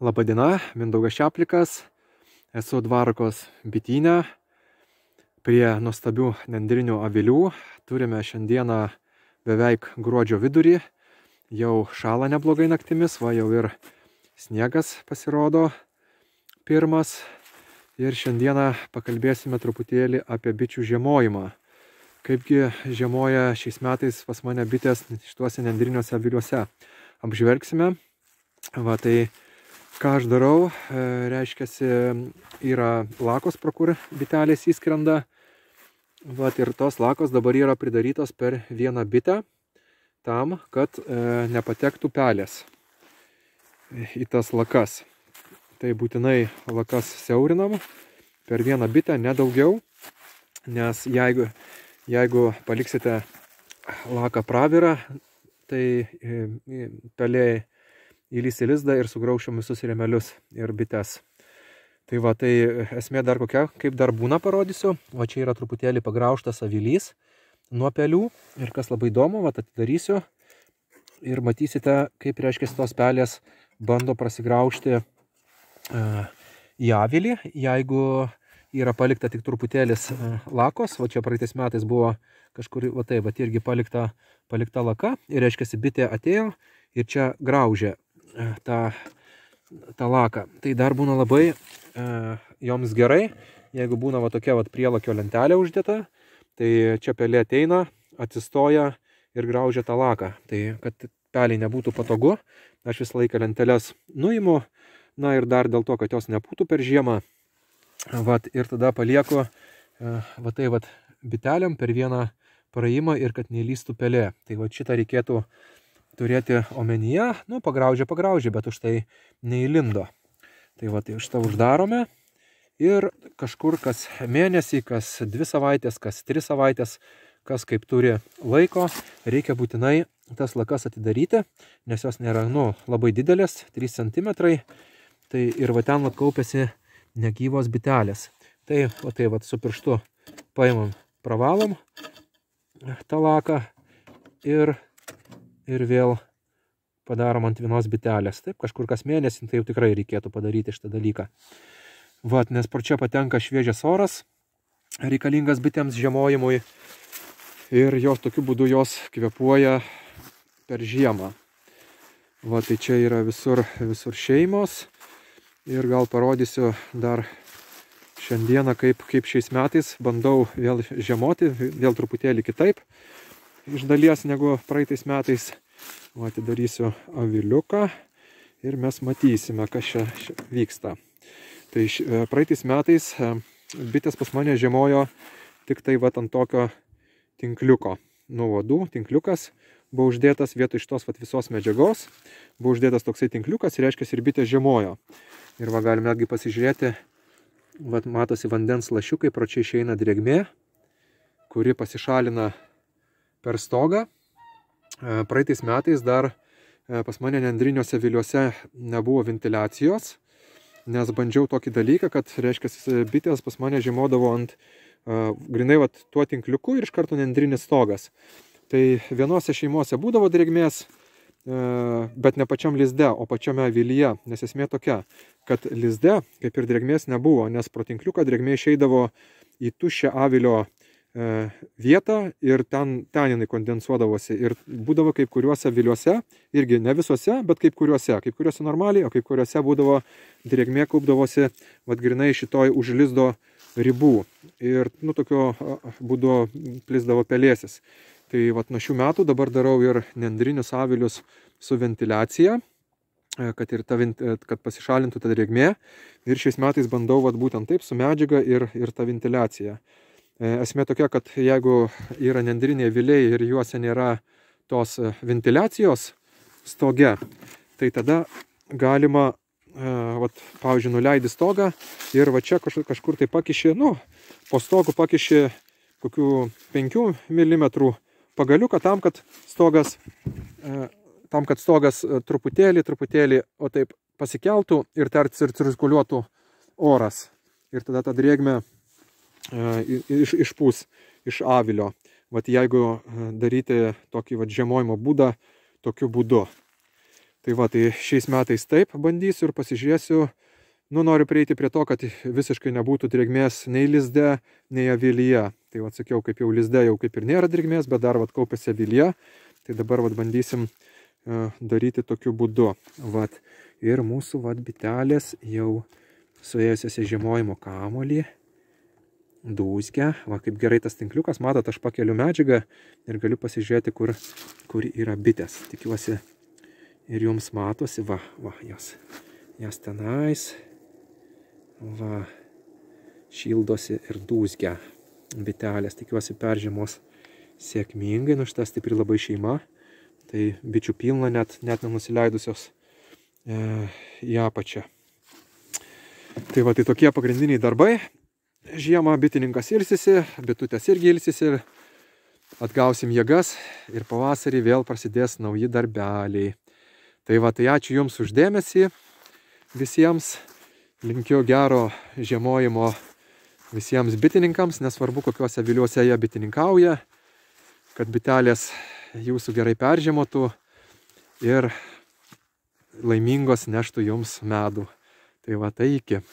Labadiena, Mindaugas Šeplikas, esu Dvarkos bityne prie nuostabių nendrinių avilių. Turime šiandieną beveik gruodžio vidurį, jau šąla neblogai naktimis, va jau ir sniegas pasirodo pirmas. Ir šiandieną pakalbėsime truputėlį apie bičių žiemojimą. Kaipgi žiemoja šiais metais pas mane bitės šituose nendriniuose aviliuose. Apžvelgsime. Va tai ką aš darau, reiškiasi, yra lakos, pro kur bitelės įskrenda. Vat ir tos lakos dabar yra pridarytos per vieną bitę, tam, kad nepatektų pelės į tas lakas. Tai būtinai lakas siaurinam per vieną bitę, nedaugiau, nes jeigu paliksite laką pravirą, tai pelė įlys į lizdą ir sugraušim visus rėmelius ir bites. Tai va, tai esmė dar kokia, kaip dar būna parodysiu. Va čia yra truputėlį pagraužtas avilys nuo pelių ir kas labai įdomu, va atidarysiu ir matysite, kaip reiškia tos pelės bando prasigraužti į avilį, jeigu yra palikta tik truputėlis lakos. Va čia praeitais metais buvo kažkur, va tai, va irgi palikta laka ir reiškia bitė atėjo ir čia graužė tą laką. Tai dar būna labai joms gerai, jeigu būna va tokia va prielakio lentelė uždėta, tai čia pelė ateina, atsistoja ir graužia tą laką. Tai kad peliai nebūtų patogu, aš visą laiką lenteles nuimu, na ir dar dėl to, kad jos nepūtų per žiemą. Vat, ir tada palieku va tai va bitelėm per vieną praėjimą ir kad neįlystų pelė. Tai va šitą reikėtų turėti omenyje, nu pagraužė, bet už tai neįlindo. Tai va, tai šitą uždarome ir kažkur kas mėnesį, kas 2 savaitės, kas 3 savaitės, kas kaip turi laiko, reikia būtinai tas lakas atidaryti, nes jos nėra, labai didelės, 3 cm, tai ir va ten va kaupiasi negyvos bitelės. Tai va su pirštu paimam, pravalom tą laką ir vėl padarom ant vienos bitelės. Taip, kažkur kas mėnesį, tai jau tikrai reikėtų padaryti šitą dalyką. Vat, nes pro čia patenka šviežias oras, reikalingas bitėms žiemojimui ir jos tokiu būdu jos kvėpuoja per žiemą. Va, tai čia yra visur šeimos ir gal parodysiu dar šiandieną, kaip šiais metais bandau vėl žiemoti, vėl truputėlį kitaip iš dalies negu praeitais metais. Va, atidarysiu aviliuką ir mes matysime, kas čia vyksta. Tai praeitais metais bitės pas mane žiemojo tik tai va ant tokio tinkliuko. Nuo uodų tinkliukas buvo uždėtas vietoj šitos visos medžiagos. Buvo uždėtas toksai tinkliukas ir reiškia ir bitės žiemojo. Ir va galime netgi pasižiūrėti, va matosi vandens lašiukai, pro čia išeina drėgmė, kuri pasišalina per stogą. Praeitais metais dar pas mane nendriniuose aviliuose nebuvo ventiliacijos, nes bandžiau tokį dalyką, kad reiškia bitės pas mane žiemodavo ant grinai va tuo tinkliuku ir iš karto nendrinis stogas. Tai vienose šeimose būdavo drėgmės, bet ne pačiam lizde, o pačiame avilyje, nes esmė tokia, kad lizde kaip ir drėgmės nebuvo, nes pro tinkliuką drėgmė išeidavo į tuščią avilio vietą ir ten jinai kondensuodavosi ir būdavo kaip kuriuose aviliuose, irgi ne visuose, bet kaip kuriuose normaliai, o kaip kuriuose būdavo drėgmė kaupdavosi vat grinai šitoj už lizdo ribų ir tokiu būdu plisdavo pelėsis. Tai vat nuo šių metų dabar darau ir nendrinius avilius su ventiliacija, kad pasišalintų ta drėgmė, ir šiais metais bandau vat būtent taip su medžiaga ir ta ventiliacija. Esmė tokia, kad jeigu yra nendriniai aviliai ir juose nėra tos ventiliacijos stoge, tai tada galima, pavyzdžiui, nuleidi stogą ir va čia kažkur tai pakiši, po stogu pakiši kokių 5 mm pagaliuką tam, kad stogas truputėlį, o taip pasikeltų ir cirkuliuotų oras. Ir tada ta drėgmė išpūs iš avilio. Vat jeigu daryti tokį žiemojimo būdą tokiu būdu. Tai va, tai šiais metais taip bandysiu ir pasižiūrėsiu. Nu, noriu prieiti prie to, kad visiškai nebūtų drėgmės nei lizde, nei avilyje. Tai va, sakiau, kaip jau lizde jau kaip ir nėra drėgmės, bet dar va kaupiasi avilyje. Tai dabar va bandysim daryti tokiu būdu. Va, ir mūsų va bitelės jau suėjusios į žiemojimo kamuolį. Dūzgia. Va, kaip gerai tas tinkliukas. Matot, aš pakeliu medžiagą ir galiu pasižiūrėti, kur yra bitės. Tikiuosi ir jums matosi. Va, jas tenais. Va, šildosi ir dūzgia bitelės. Tikiuosi peržiemos sėkmingai. Nu, šita stipri labai šeima. Tai bičių pilna net nenusileidusios į apačią. Tai va, tai tokie pagrindiniai darbai. Žiemą bitininkas ilsisi, bitutės irgi ilsisi ir atgausim jėgas ir pavasarį vėl prasidės nauji darbeliai. Tai va, tai ačiū Jums už dėmesį visiems. Linkiu gero žiemojimo visiems bitininkams, nesvarbu kokiuose aviliuose jie bitininkauja, kad bitelės jūsų gerai peržiemotų ir laimingos neštų Jums medų. Tai va, tai iki.